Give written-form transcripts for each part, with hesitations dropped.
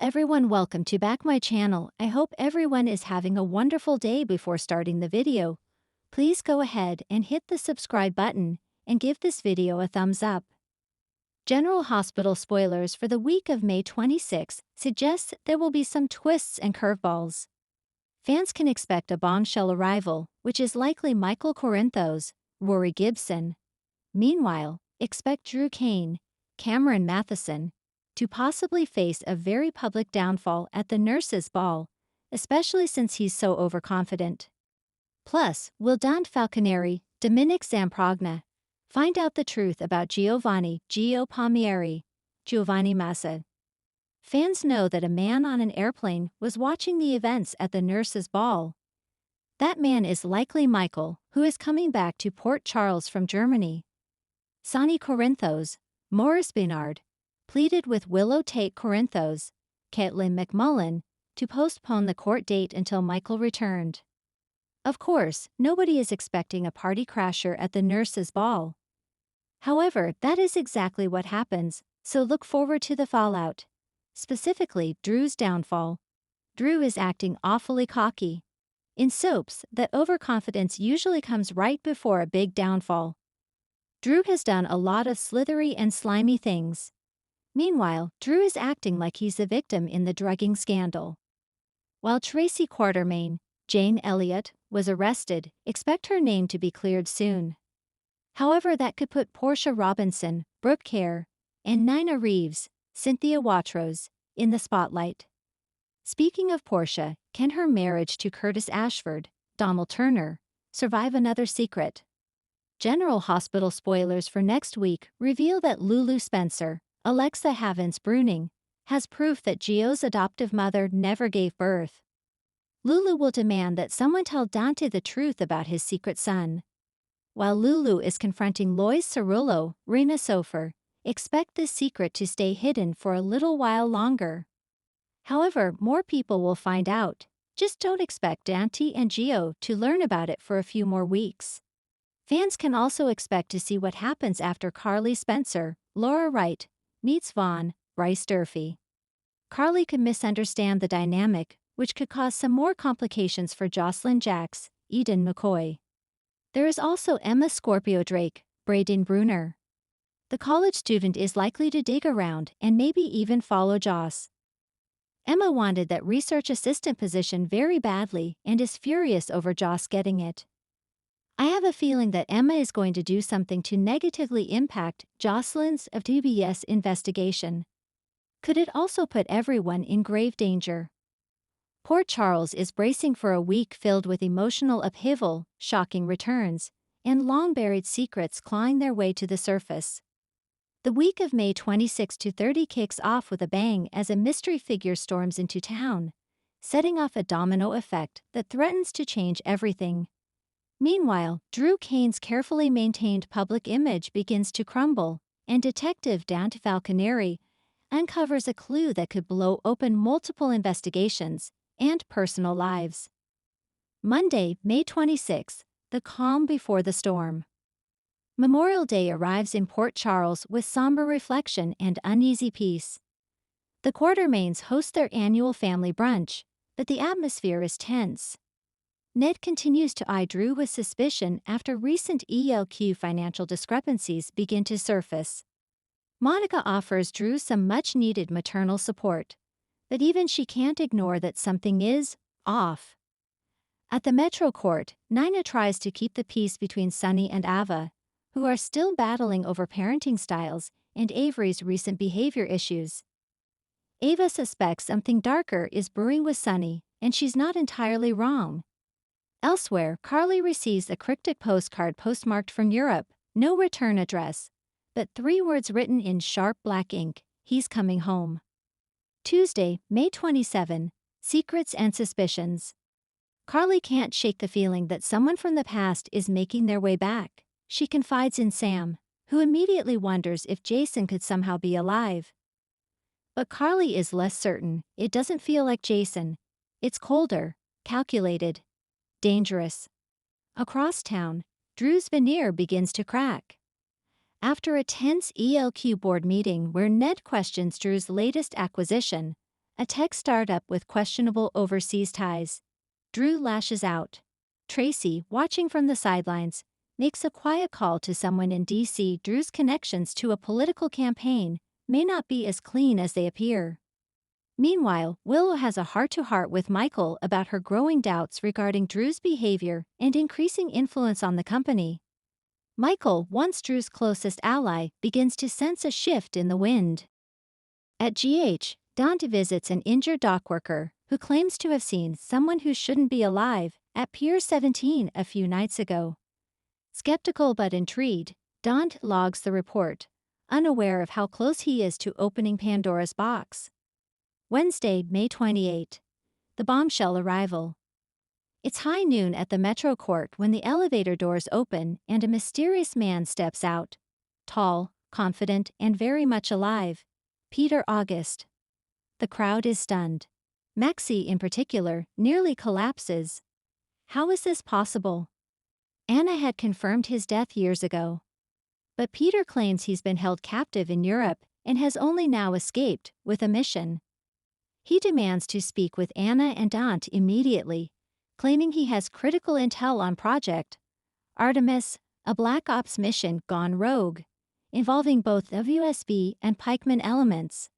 everyone, welcome to back my channel. I hope everyone is having a wonderful day. Before starting the video, please go ahead and hit the subscribe button and give this video a thumbs up. General Hospital spoilers for the week of May 26 suggests there will be some twists and curveballs. Fans can expect a bombshell arrival, which is likely Michael Corinthos, Rory Gibson. Meanwhile, expect Drew Kane, Cameron Matheson, to possibly face a very public downfall at the nurses' ball, especially since he's so overconfident. Plus, will Dante Falconeri, Dominic Zamprogna, find out the truth about Giovanni Massa? Fans know that a man on an airplane was watching the events at the nurses' ball. That man is likely Michael, who is coming back to Port Charles from Germany. Sonny Corinthos, Maurice Bernard, pleaded with Willow Tate Corinthos, Caitlin McMullen, to postpone the court date until Michael returned. Of course, nobody is expecting a party crasher at the nurses' ball. However, that is exactly what happens, so look forward to the fallout. Specifically, Drew's downfall. Drew is acting awfully cocky. In soaps, that overconfidence usually comes right before a big downfall. Drew has done a lot of slithery and slimy things. Meanwhile, Drew is acting like he's a victim in the drugging scandal. While Tracy Quartermaine, Jane Elliott, was arrested, expect her name to be cleared soon. However, that could put Portia Robinson, Brooke Kerr, and Nina Reeves, Cynthia Watros, in the spotlight. Speaking of Portia, can her marriage to Curtis Ashford, Donald Turner, survive another secret? General Hospital spoilers for next week reveal that Lulu Spencer, Alexa Havens-Bruning, has proof that Gio's adoptive mother never gave birth. Lulu will demand that someone tell Dante the truth about his secret son. While Lulu is confronting Lois Cerullo, Rena Sofer, expect this secret to stay hidden for a little while longer. However, more people will find out. Just don't expect Dante and Gio to learn about it for a few more weeks. Fans can also expect to see what happens after Carly Spencer, Laura Wright, meets Vaughn, Bryce Durfee. Carly could misunderstand the dynamic, which could cause some more complications for Jocelyn Jacks, Eden McCoy. There is also Emma Scorpio Drake, Braden Bruner. The college student is likely to dig around and maybe even follow Joss. Emma wanted that research assistant position very badly and is furious over Joss getting it. I have a feeling that Emma is going to do something to negatively impact Jocelyn's of TBS investigation. Could it also put everyone in grave danger? Port Charles is bracing for a week filled with emotional upheaval, shocking returns, and long-buried secrets clawing their way to the surface. The week of May 26 to 30 kicks off with a bang as a mystery figure storms into town, setting off a domino effect that threatens to change everything. Meanwhile, Drew Kane's carefully maintained public image begins to crumble, and Detective Dante Falconeri uncovers a clue that could blow open multiple investigations and personal lives. Monday, May 26, the calm before the storm. Memorial Day arrives in Port Charles with somber reflection and uneasy peace. The Quartermaines host their annual family brunch, but the atmosphere is tense. Ned continues to eye Drew with suspicion after recent ELQ financial discrepancies begin to surface. Monica offers Drew some much-needed maternal support, but even she can't ignore that something is off. At the Metro Court, Nina tries to keep the peace between Sunny and Ava, who are still battling over parenting styles and Avery's recent behavior issues. Ava suspects something darker is brewing with Sunny, and she's not entirely wrong. Elsewhere, Carly receives a cryptic postcard postmarked from Europe, no return address, but 3 words written in sharp black ink: he's coming home. Tuesday, May 27, secrets and suspicions. Carly can't shake the feeling that someone from the past is making their way back. She confides in Sam, who immediately wonders if Jason could somehow be alive. But Carly is less certain. It doesn't feel like Jason. It's colder, calculated, dangerous. Across town, Drew's veneer begins to crack. After a tense ELQ board meeting where Ned questions Drew's latest acquisition, a tech startup with questionable overseas ties. Drew lashes out. Tracy, watching from the sidelines, makes a quiet call to someone in DC. Drew's connections to a political campaign may not be as clean as they appear. Meanwhile, Willow has a heart-to-heart with Michael about her growing doubts regarding Drew's behavior and increasing influence on the company. Michael, once Drew's closest ally, begins to sense a shift in the wind. At GH, Dante visits an injured dockworker who claims to have seen someone who shouldn't be alive at Pier 17 a few nights ago. Skeptical but intrigued, Dante logs the report, unaware of how close he is to opening Pandora's box. Wednesday, May 28. The bombshell arrival. It's high noon at the Metro Court when the elevator doors open and a mysterious man steps out. Tall, confident, and very much alive. Peter August. The crowd is stunned. Maxie, in particular, nearly collapses. How is this possible? Anna had confirmed his death years ago. But Peter claims he's been held captive in Europe and has only now escaped with a mission. He demands to speak with Anna and Dante immediately, claiming he has critical intel on Project Artemis, a Black Ops mission gone rogue, involving both WSB and Pikeman elements.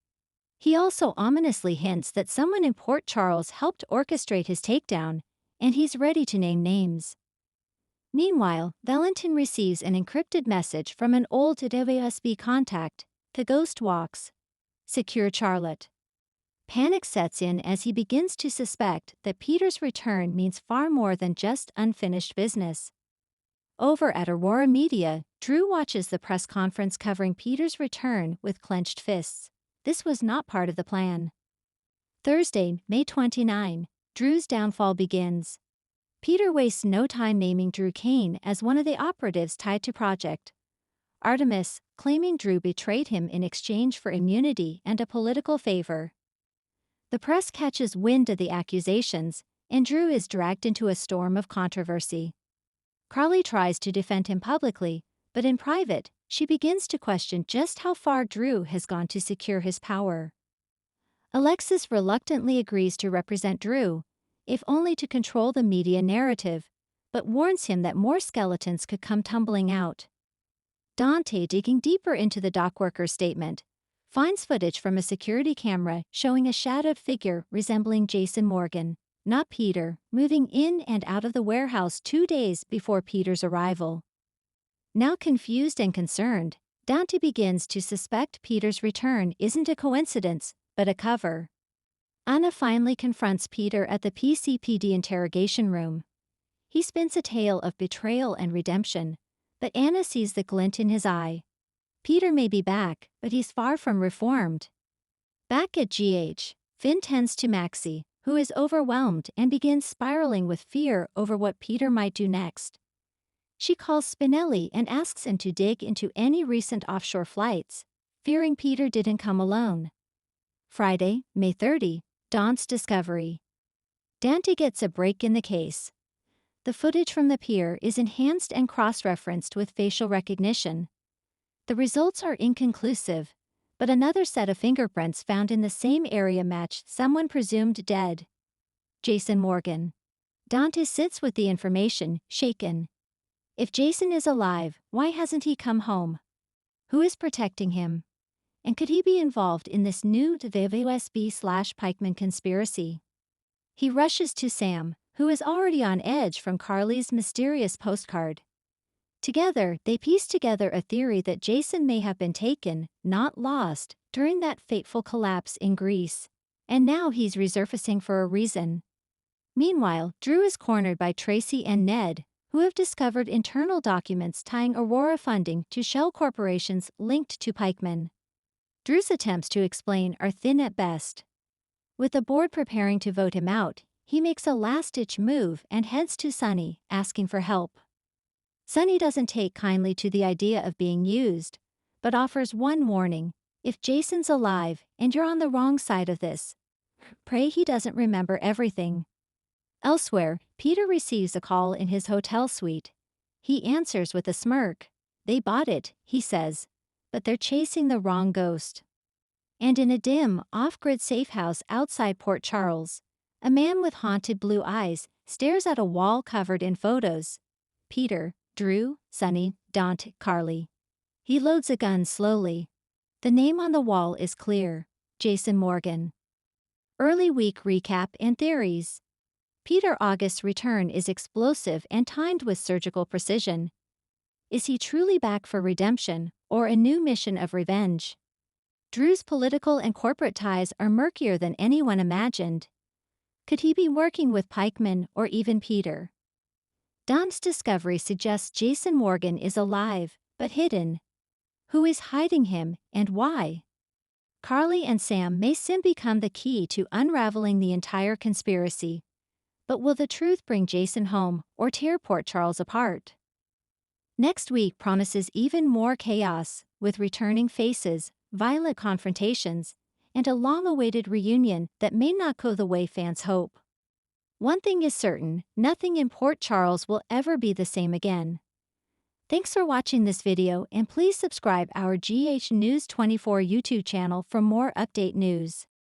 He also ominously hints that someone in Port Charles helped orchestrate his takedown, and he's ready to name names. Meanwhile, Valentin receives an encrypted message from an old WSB contact. The ghost walks. Secure Charlotte. Panic sets in as he begins to suspect that Peter's return means far more than just unfinished business. Over at Aurora Media, Drew watches the press conference covering Peter's return with clenched fists. This was not part of the plan. Thursday, May 29, Drew's downfall begins. Peter wastes no time naming Drew Kane as one of the operatives tied to Project Artemis, claiming Drew betrayed him in exchange for immunity and a political favor. The press catches wind of the accusations, and Drew is dragged into a storm of controversy. Carly tries to defend him publicly, but in private, she begins to question just how far Drew has gone to secure his power. Alexis reluctantly agrees to represent Drew, if only to control the media narrative, but warns him that more skeletons could come tumbling out. Dante, digging deeper into the dockworker's statement, finds footage from a security camera showing a shadowed figure resembling Jason Morgan, not Peter, moving in and out of the warehouse 2 days before Peter's arrival. Now confused and concerned, Dante begins to suspect Peter's return isn't a coincidence, but a cover. Anna finally confronts Peter at the PCPD interrogation room. He spins a tale of betrayal and redemption, but Anna sees the glint in his eye. Peter may be back, but he's far from reformed. Back at GH, Finn tends to Maxie, who is overwhelmed and begins spiraling with fear over what Peter might do next. She calls Spinelli and asks him to dig into any recent offshore flights, fearing Peter didn't come alone. Friday, May 30, Dante's discovery. Dante gets a break in the case. The footage from the pier is enhanced and cross-referenced with facial recognition. The results are inconclusive, but another set of fingerprints found in the same area match someone presumed dead. Jason Morgan. Dante sits with the information, shaken. If Jason is alive, why hasn't he come home? Who is protecting him? And could he be involved in this new WSB/Pikeman conspiracy? He rushes to Sam, who is already on edge from Carly's mysterious postcard. Together, they piece together a theory that Jason may have been taken, not lost, during that fateful collapse in Greece. And now he's resurfacing for a reason. Meanwhile, Drew is cornered by Tracy and Ned, who have discovered internal documents tying Aurora funding to shell corporations linked to Pikeman. Drew's attempts to explain are thin at best. With the board preparing to vote him out, he makes a last-ditch move and heads to Sunny, asking for help. Sunny doesn't take kindly to the idea of being used, but offers one warning: if Jason's alive and you're on the wrong side of this, pray he doesn't remember everything. Elsewhere, Peter receives a call in his hotel suite. He answers with a smirk. They bought it, he says, but they're chasing the wrong ghost. And in a dim, off-grid safe house outside Port Charles, a man with haunted blue eyes stares at a wall covered in photos. Peter, Drew, Sunny, Dante, Carly. He loads a gun slowly. The name on the wall is clear: Jason Morgan. Early week recap and theories. Peter August's return is explosive and timed with surgical precision. Is he truly back for redemption, or a new mission of revenge? Drew's political and corporate ties are murkier than anyone imagined. Could he be working with Pikeman or even Peter? Don's discovery suggests Jason Morgan is alive, but hidden. Who is hiding him, and why? Carly and Sam may soon become the key to unraveling the entire conspiracy. But will the truth bring Jason home or tear Port Charles apart? Next week promises even more chaos, with returning faces, violent confrontations, and a long-awaited reunion that may not go the way fans hope. One thing is certain: nothing in Port Charles will ever be the same again. Thanks for watching this video, and please subscribe our GH News 24 YouTube channel for more update news.